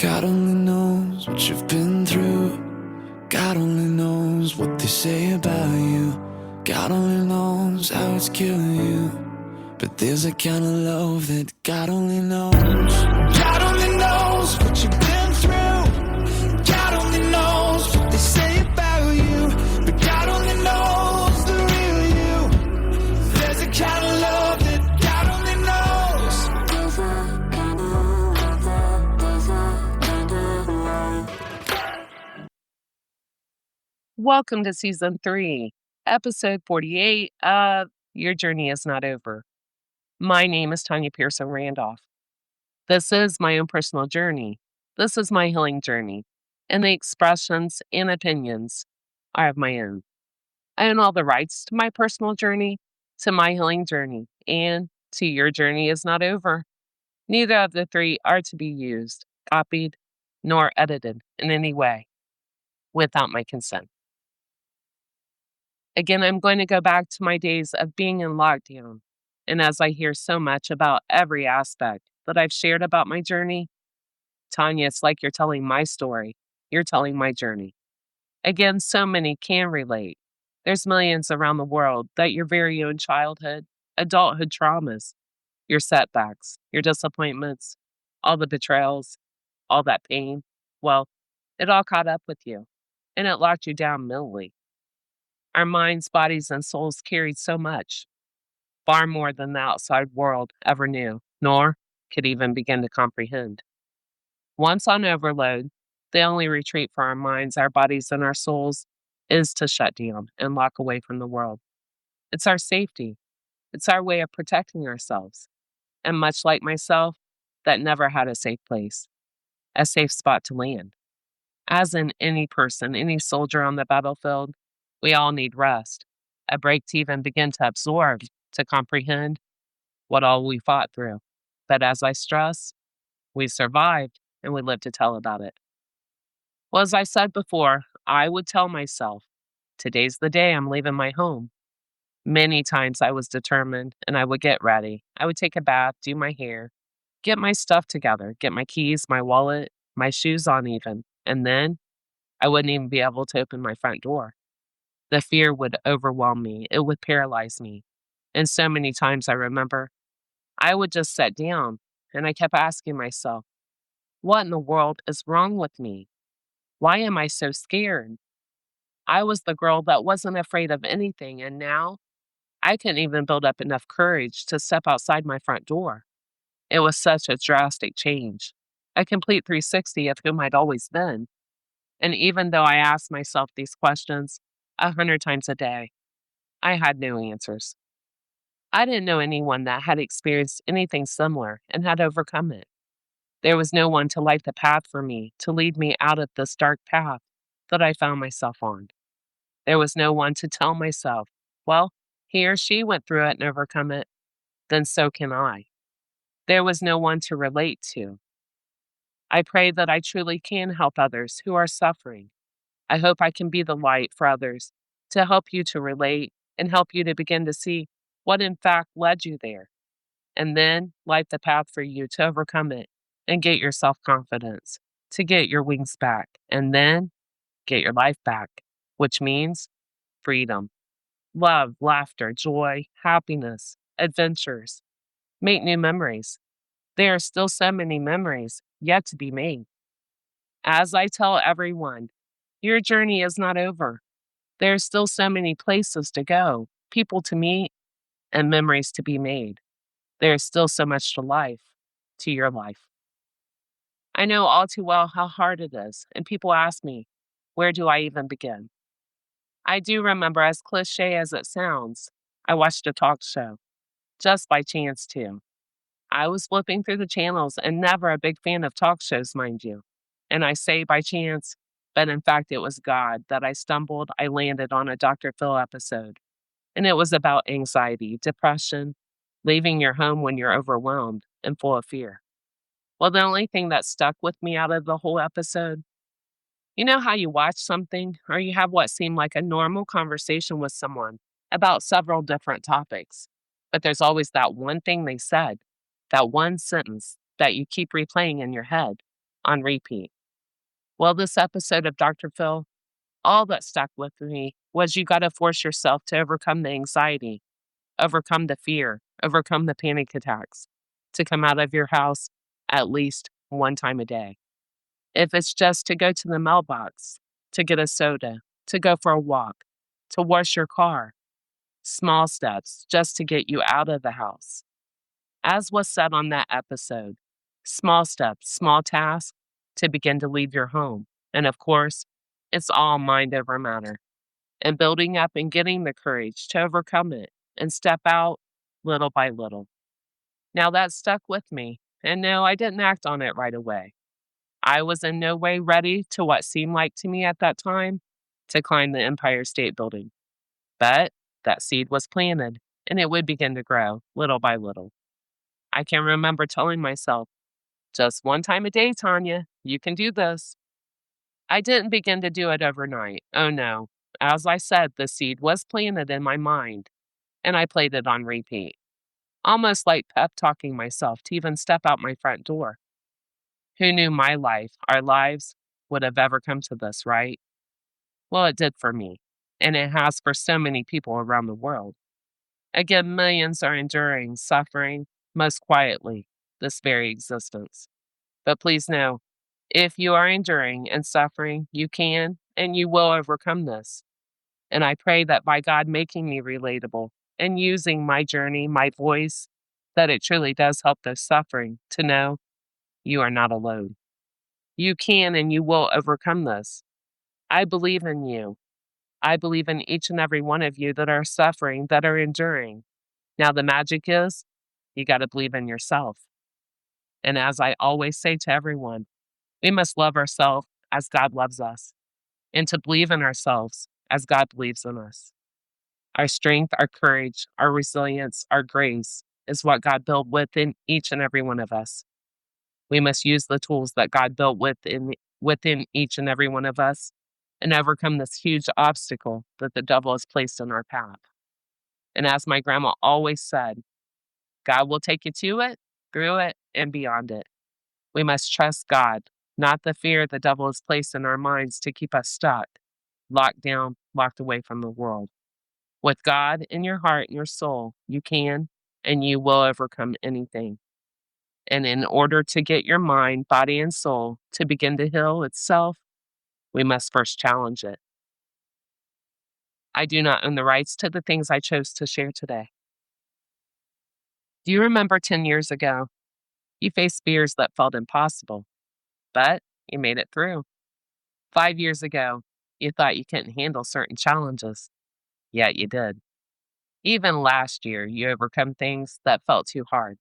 God only knows what you've been through. God only knows what they say about you. God only knows how it's killing you. But there's a kind of love that God only knows. God only knows what you've been through. God only knows what they say about you. But God only knows the real you. There's a kind of love that God only knows. Welcome to Season 3, Episode 48 of Your Journey Is Not Over. My name is Tanya Pearson Randolph. This is my own personal journey. This is my healing journey, and the expressions and opinions are of my own. I own all the rights to my personal journey, to my healing journey, and to Your Journey Is Not Over. Neither of the three are to be used, copied, nor edited in any way without my consent. Again, I'm going to go back to my days of being in lockdown. And as I hear so much about every aspect that I've shared about my journey, Tanya, it's like you're telling my story. You're telling my journey. Again, so many can relate. There's millions around the world that your very own childhood, adulthood traumas, your setbacks, your disappointments, all the betrayals, all that pain, well, it all caught up with you and it locked you down mentally. Our minds, bodies, and souls carried so much, far more than the outside world ever knew, nor could even begin to comprehend. Once on overload, the only retreat for our minds, our bodies, and our souls is to shut down and lock away from the world. It's our safety. It's our way of protecting ourselves. And much like myself, that never had a safe place, a safe spot to land. As in any person, any soldier on the battlefield, we all need rest, a break to even begin to absorb, to comprehend what all we fought through. But as I stress, we survived and we live to tell about it. Well, as I said before, I would tell myself, today's the day I'm leaving my home. Many times I was determined and I would get ready. I would take a bath, do my hair, get my stuff together, get my keys, my wallet, my shoes on even. And then I wouldn't even be able to open my front door. The fear would overwhelm me. It would paralyze me. And so many times I remember I would just sit down and I kept asking myself, what in the world is wrong with me? Why am I so scared? I was the girl that wasn't afraid of anything, and now I couldn't even build up enough courage to step outside my front door. It was such a drastic change, a complete 360 of whom I'd always been. And even though I asked myself these questions 100 times a day, I had no answers. I didn't know anyone that had experienced anything similar and had overcome it. There was no one to light the path for me, to lead me out of this dark path that I found myself on. There was no one to tell myself, well, he or she went through it and overcome it, then so can I. There was no one to relate to. I pray that I truly can help others who are suffering. I hope I can be the light for others to help you to relate and help you to begin to see what in fact led you there, and then light the path for you to overcome it and get your self-confidence, to get your wings back, and then get your life back, which means freedom, love, laughter, joy, happiness, adventures, make new memories. There are still so many memories yet to be made. As I tell everyone, your journey is not over. There are still so many places to go, people to meet, and memories to be made. There is still so much to life, to your life. I know all too well how hard it is, and people ask me, where do I even begin? I do remember, as cliche as it sounds, I watched a talk show, just by chance too. I was flipping through the channels and never a big fan of talk shows, mind you. And I say by chance, but in fact it was God that I landed on a Dr. Phil episode. And it was about anxiety, depression, leaving your home when you're overwhelmed and full of fear. Well, the only thing that stuck with me out of the whole episode, you know how you watch something or you have what seemed like a normal conversation with someone about several different topics, but there's always that one thing they said, that one sentence that you keep replaying in your head. on repeat. Well, this episode of Dr. Phil, all that stuck with me was you got to force yourself to overcome the anxiety, overcome the fear, overcome the panic attacks, to come out of your house at least one time a day. If it's just to go to the mailbox, to get a soda, to go for a walk, to wash your car, small steps just to get you out of the house. As was said on that episode, small steps, small tasks to begin to leave your home. And of course, it's all mind over matter. And building up and getting the courage to overcome it and step out little by little. Now that stuck with me. And no, I didn't act on it right away. I was in no way ready to what seemed like to me at that time to climb the Empire State Building. But that seed was planted and it would begin to grow little by little. I can remember telling myself, just one time a day, Tanya, you can do this. I didn't begin to do it overnight. Oh no. As I said, the seed was planted in my mind and I played it on repeat. Almost like pep talking myself to even step out my front door. Who knew my life, our lives, would have ever come to this, right? Well, it did for me, and it has for so many people around the world. Again, millions are enduring, suffering, most quietly, this very existence. But please know, if you are enduring and suffering, you can and you will overcome this. And I pray that by God making me relatable and using my journey, my voice, that it truly does help those suffering to know you are not alone. You can and you will overcome this. I believe in you. I believe in each and every one of you that are suffering, that are enduring. Now, the magic is you got to believe in yourself. And as I always say to everyone, we must love ourselves as God loves us and to believe in ourselves as God believes in us. Our strength, our courage, our resilience, our grace is what God built within each and every one of us. We must use the tools that God built within each and every one of us and overcome this huge obstacle that the devil has placed in our path. And as my grandma always said, God will take you to it, through it, and beyond it. We must trust God, not the fear the devil has placed in our minds to keep us stuck, locked down, locked away from the world. With God in your heart and your soul, you can and you will overcome anything. And in order to get your mind, body, and soul to begin to heal itself, we must first challenge it. I do not own the rights to the things I chose to share today. Do you remember 10 years ago? You faced fears that felt impossible, but you made it through. 5 years ago, you thought you couldn't handle certain challenges, yet you did. Even last year, you overcome things that felt too hard.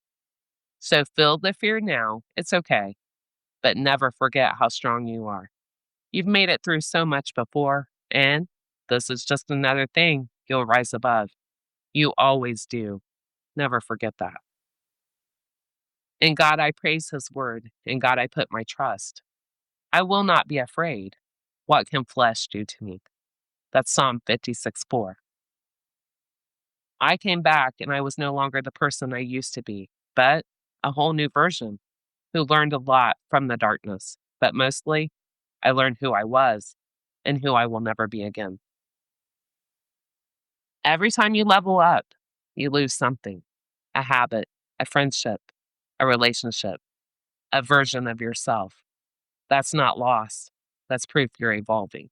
So feel the fear now, it's okay, but never forget how strong you are. You've made it through so much before, and this is just another thing you'll rise above. You always do. Never forget that. In God I praise His word, in God I put my trust. I will not be afraid. What can flesh do to me? That's Psalm 56:4. I came back and I was no longer the person I used to be, but a whole new version who learned a lot from the darkness. But mostly, I learned who I was and who I will never be again. Every time you level up, you lose something, a habit, a friendship, a relationship, a version of yourself. That's not loss. That's proof you're evolving.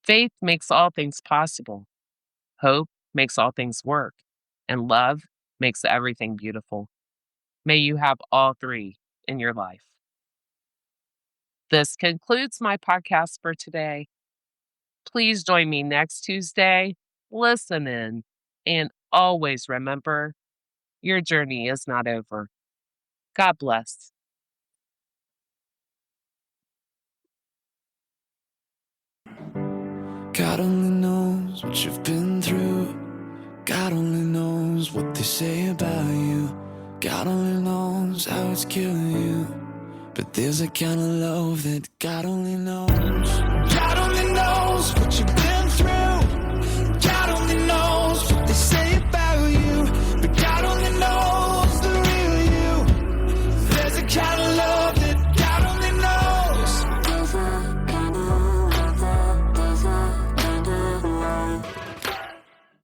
Faith makes all things possible. Hope makes all things work. And love makes everything beautiful. May you have all three in your life. This concludes my podcast for today. Please join me next Tuesday. Listen in. And always remember, your journey is not over. God bless. God only knows what you've been through. God only knows what they say about you. God only knows how it's killing you. But there's a kind of love that God only knows. God only knows what you've been